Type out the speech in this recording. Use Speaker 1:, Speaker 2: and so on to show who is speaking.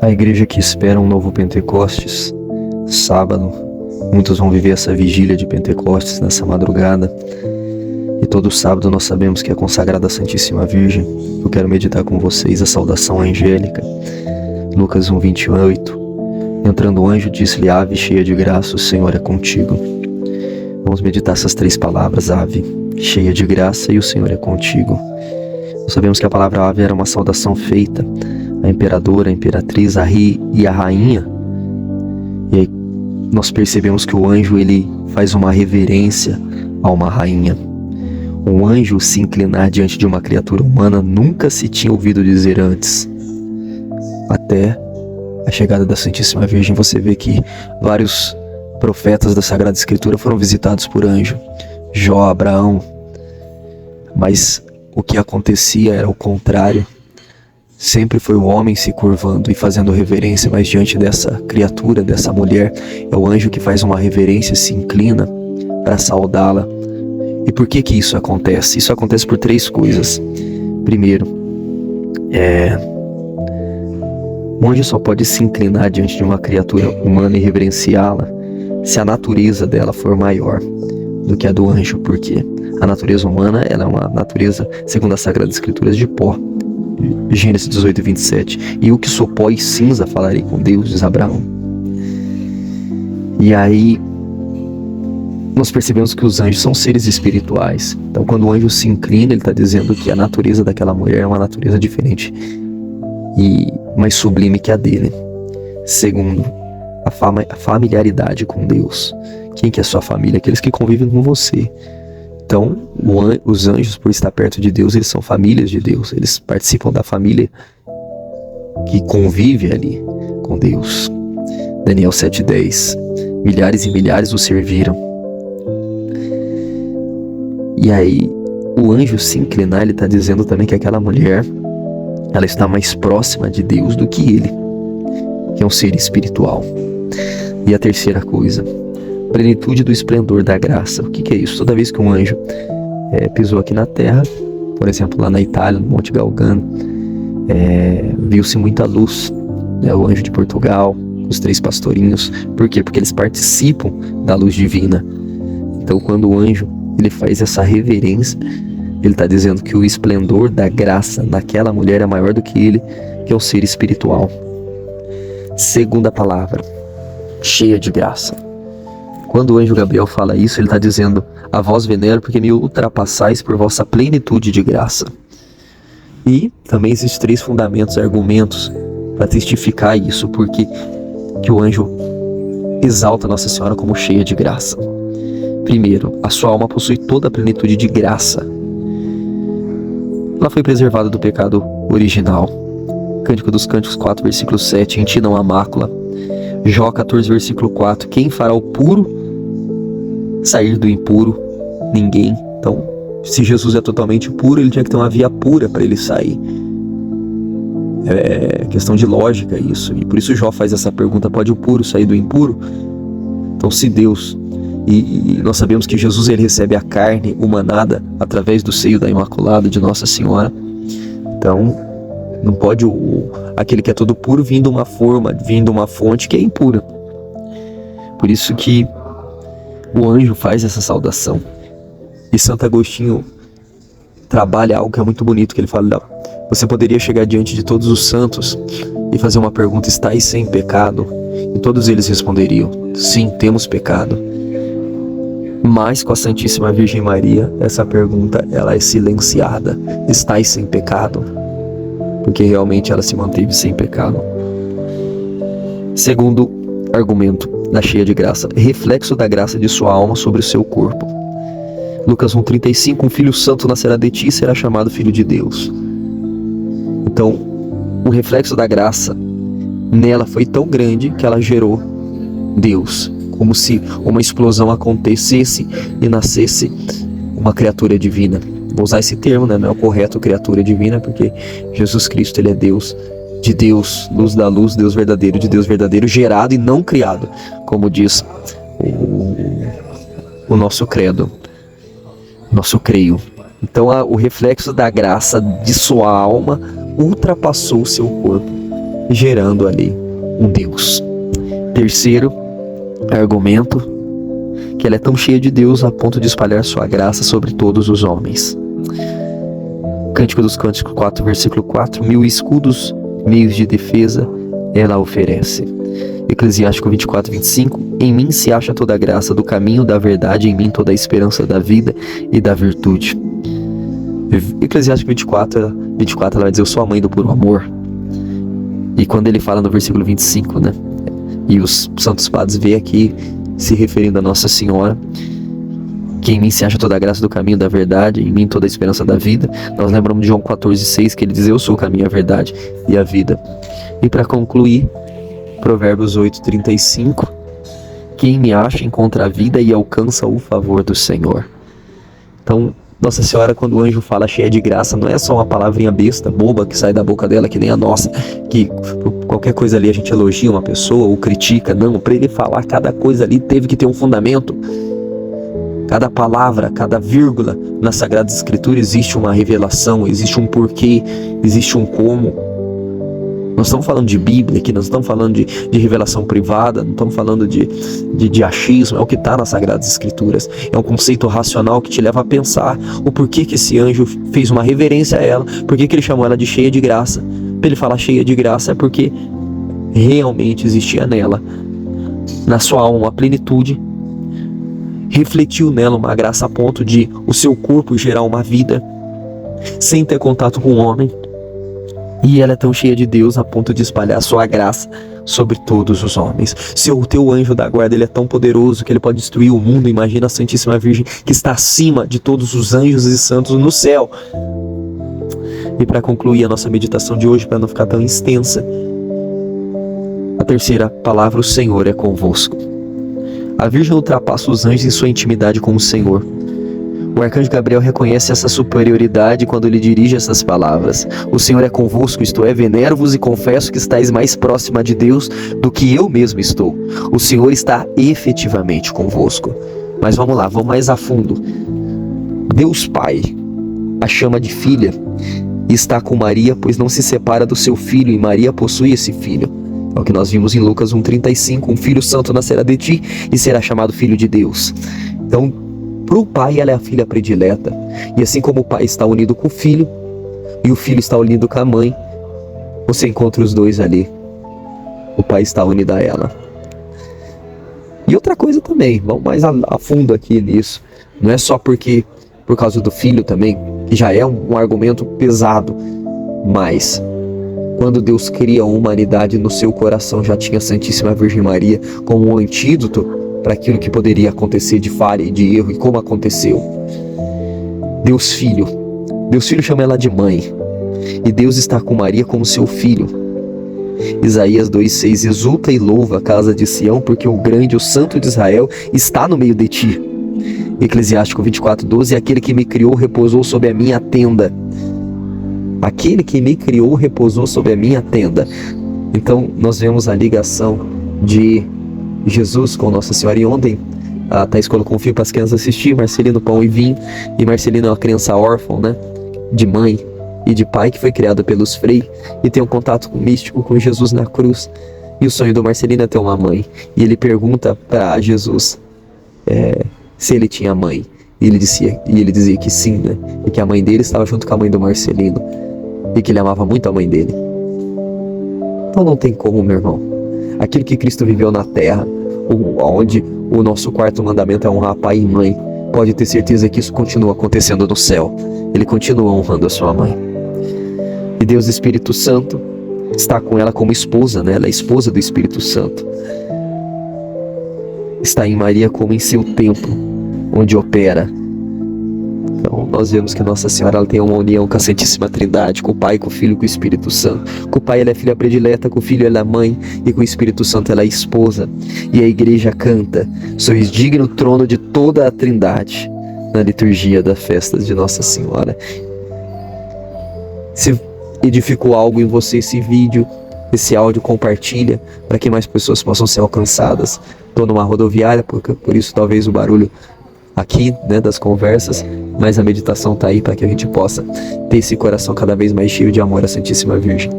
Speaker 1: A igreja que espera um novo Pentecostes, sábado, muitos vão viver essa vigília de Pentecostes nessa madrugada. E todo sábado nós sabemos que é consagrada a Santíssima Virgem. Eu quero meditar com vocês a saudação angélica. Lucas 1:28. Entrando o anjo, disse-lhe: Ave, cheia de graça, o Senhor é contigo. Vamos meditar essas três palavras: ave, cheia de graça, e o Senhor é contigo. Nós sabemos que a palavra ave era uma saudação feita à imperadora, à imperatriz, à rei e à rainha. E aí nós percebemos que o anjo, ele faz uma reverência a uma rainha. Um anjo se inclinar diante de uma criatura humana nunca se tinha ouvido dizer antes. Até a chegada da Santíssima Virgem, você vê que vários profetas da Sagrada Escritura foram visitados por anjo. Jó, Abraão. Mas o que acontecia era o contrário. Sempre foi o homem se curvando e fazendo reverência, mas diante dessa criatura, dessa mulher, é o anjo que faz uma reverência, se inclina para saudá-la. E por que isso acontece? Isso acontece por três coisas. Primeiro, o anjo só pode se inclinar diante de uma criatura humana e reverenciá-la se a natureza dela for maior do que a do anjo. Por quê? A natureza humana, ela é uma natureza, segundo as Sagradas Escrituras, de pó. Gênesis 18:27. E o que sou pó e cinza falarei com Deus, diz Abraão. E aí nós percebemos que os anjos são seres espirituais. Então quando o anjo se inclina, ele está dizendo que a natureza daquela mulher é uma natureza diferente e mais sublime que a dele. Segundo, a familiaridade com Deus. Quem que é sua família? Aqueles que convivem com você. Então, os anjos, por estar perto de Deus, eles são famílias de Deus. Eles participam da família que convive ali com Deus. Daniel 7:10. Milhares e milhares o serviram. E aí, o anjo se inclinar, ele está dizendo também que aquela mulher, ela está mais próxima de Deus do que ele, que é um ser espiritual. E a terceira coisa, plenitude do esplendor da graça. O que é isso? Toda vez que um anjo pisou aqui na terra, por exemplo, lá na Itália, no Monte Galgano, viu-se muita luz. O anjo de Portugal, os três pastorinhos. Por quê? Porque eles participam da luz divina. Então, quando o anjo ele faz essa reverência, ele está dizendo que o esplendor da graça naquela mulher é maior do que ele, que é um ser espiritual. Segunda palavra, cheia de graça. Quando o anjo Gabriel fala isso, ele está dizendo: a vós venero, porque me ultrapassais por vossa plenitude de graça. E também existem três fundamentos, argumentos para testificar isso, porque que o anjo exalta Nossa Senhora como cheia de graça. Primeiro, a sua alma possui toda a plenitude de graça. Ela foi preservada do pecado original. Cântico dos Cânticos 4, versículo 7, em ti não há mácula. Jó 14, versículo 4, quem fará o puro sair do impuro? Ninguém. Então, se Jesus é totalmente puro, ele tinha que ter uma via pura para ele sair. É questão de lógica isso. E por isso Jó faz essa pergunta: pode o puro sair do impuro? Então, se Deus... E nós sabemos que Jesus, ele recebe a carne humanada através do seio da Imaculada de Nossa Senhora. Então, não pode aquele que é todo puro vindo uma forma, vindo uma fonte que é impura. Por isso que o anjo faz essa saudação. E Santo Agostinho trabalha algo que é muito bonito, que ele fala: você poderia chegar diante de todos os santos e fazer uma pergunta: estáis sem pecado? E todos eles responderiam: sim, temos pecado. Mas com a Santíssima Virgem Maria, essa pergunta ela é silenciada: estáis sem pecado? Porque realmente ela se manteve sem pecado. Segundo argumento da cheia de graça, reflexo da graça de sua alma sobre o seu corpo. Lucas 1:35, um filho santo nascerá de ti e será chamado filho de Deus. Então, o reflexo da graça nela foi tão grande que ela gerou Deus, como se uma explosão acontecesse e nascesse uma criatura divina. Vou usar esse termo, né? Não é o correto, criatura divina, porque Jesus Cristo, ele é Deus, de Deus, luz da luz, Deus verdadeiro, de Deus verdadeiro, gerado e não criado, como diz o nosso credo, nosso creio. Então o reflexo da graça de sua alma ultrapassou o seu corpo. gerando ali um Deus. Terceiro argumento, que ela é tão cheia de Deus a ponto de espalhar sua graça sobre todos os homens. Cântico dos Cânticos 4, versículo 4, 1000 escudos, meios de defesa, ela oferece. Eclesiástico 24, 25, em mim se acha toda a graça do caminho da verdade, em mim toda a esperança da vida e da virtude. Eclesiástico 24, ela vai dizer, eu sou a mãe do puro amor. E quando ele fala no versículo 25, né? E os santos padres vê aqui, se referindo a Nossa Senhora, que em mim se acha toda a graça do caminho da verdade, em mim toda a esperança da vida. Nós lembramos de João 14, 6, que ele diz, eu sou o caminho, a verdade e a vida. E para concluir, Provérbios 8, 35, quem me acha encontra a vida e alcança o favor do Senhor. Então, Nossa Senhora, quando o anjo fala cheia de graça, não é só uma palavrinha besta, boba, que sai da boca dela, que nem a nossa, que qualquer coisa ali a gente elogia uma pessoa ou critica. Não, para ele falar, cada coisa ali teve que ter um fundamento. Cada palavra, cada vírgula na Sagrada Escritura existe uma revelação, existe um porquê, existe um como. Nós estamos falando de Bíblia aqui, nós estamos falando de revelação privada, não estamos falando de achismo, é o que está nas Sagradas Escrituras. É um conceito racional que te leva a pensar o porquê que esse anjo fez uma reverência a ela, porquê que ele chamou ela de cheia de graça. Para ele falar cheia de graça é porque realmente existia nela, na sua alma, a plenitude, refletiu nela uma graça a ponto de o seu corpo gerar uma vida, sem ter contato com o homem. E ela é tão cheia de Deus a ponto de espalhar a sua graça sobre todos os homens. Se o teu anjo da guarda ele é tão poderoso que ele pode destruir o mundo, imagina a Santíssima Virgem que está acima de todos os anjos e santos no céu. E para concluir a nossa meditação de hoje, para não ficar tão extensa, a terceira palavra, o Senhor é convosco. A Virgem ultrapassa os anjos em sua intimidade com o Senhor. O arcanjo Gabriel reconhece essa superioridade quando lhe dirige essas palavras. O Senhor é convosco, isto é, venero-vos e confesso que estáis mais próxima de Deus do que eu mesmo estou. O Senhor está efetivamente convosco. Mas vamos lá, vamos mais a fundo. Deus Pai a chama de filha e está com Maria, pois não se separa do seu filho, e Maria possui esse filho. É o que nós vimos em Lucas 1,35, um filho santo nascerá de ti e será chamado filho de Deus. Então, para o pai, ela é a filha predileta. E assim como o pai está unido com o filho, e o filho está unido com a mãe, você encontra os dois ali. O pai está unido a ela. E outra coisa também, vamos mais a fundo aqui nisso. Não é só por causa do filho também, que já é um argumento pesado, mas quando Deus cria a humanidade, no seu coração já tinha a Santíssima Virgem Maria como um antídoto para aquilo que poderia acontecer de falha e de erro, e como aconteceu. Deus Filho chama ela de mãe, e Deus está com Maria como seu filho. Isaías 2,6, exulta e louva a casa de Sião, porque o grande, o santo de Israel, está no meio de ti. Eclesiástico 24,12, aquele que me criou repousou sobre a minha tenda. Aquele que me criou repousou sobre a minha tenda. Então nós vemos a ligação de Jesus com Nossa Senhora. E ontem a Thaís colocou um filme para as crianças assistir, Marcelino Pão e Vinho. E Marcelino é uma criança órfã, né? De mãe e de pai, que foi criada pelos Frei e tem um contato místico com Jesus na cruz. E o sonho do Marcelino é ter uma mãe. E ele pergunta para Jesus se ele tinha mãe. E ele dizia que sim, né? E que a mãe dele estava junto com a mãe do Marcelino. E que ele amava muito a mãe dele. Então não tem como, meu irmão. Aquilo que Cristo viveu na terra, onde o nosso quarto mandamento é honrar pai e mãe, pode ter certeza que isso continua acontecendo no céu. Ele continua honrando a sua mãe. E Deus Espírito Santo está com ela como esposa, né? Ela é esposa do Espírito Santo. Está em Maria como em seu templo, onde opera. Então nós vemos que Nossa Senhora ela tem uma união com a Santíssima Trindade, com o Pai, com o Filho e com o Espírito Santo. Com o Pai ela é filha predileta, com o Filho ela é mãe, e com o Espírito Santo ela é esposa. E a igreja canta: sois digno trono de toda a Trindade, na liturgia das festas de Nossa Senhora. Se edificou algo em você esse vídeo, esse áudio, compartilha para que mais pessoas possam ser alcançadas. Estou numa rodoviária, por isso talvez o barulho aqui, né, das conversas, mas a meditação está aí para que a gente possa ter esse coração cada vez mais cheio de amor à Santíssima Virgem.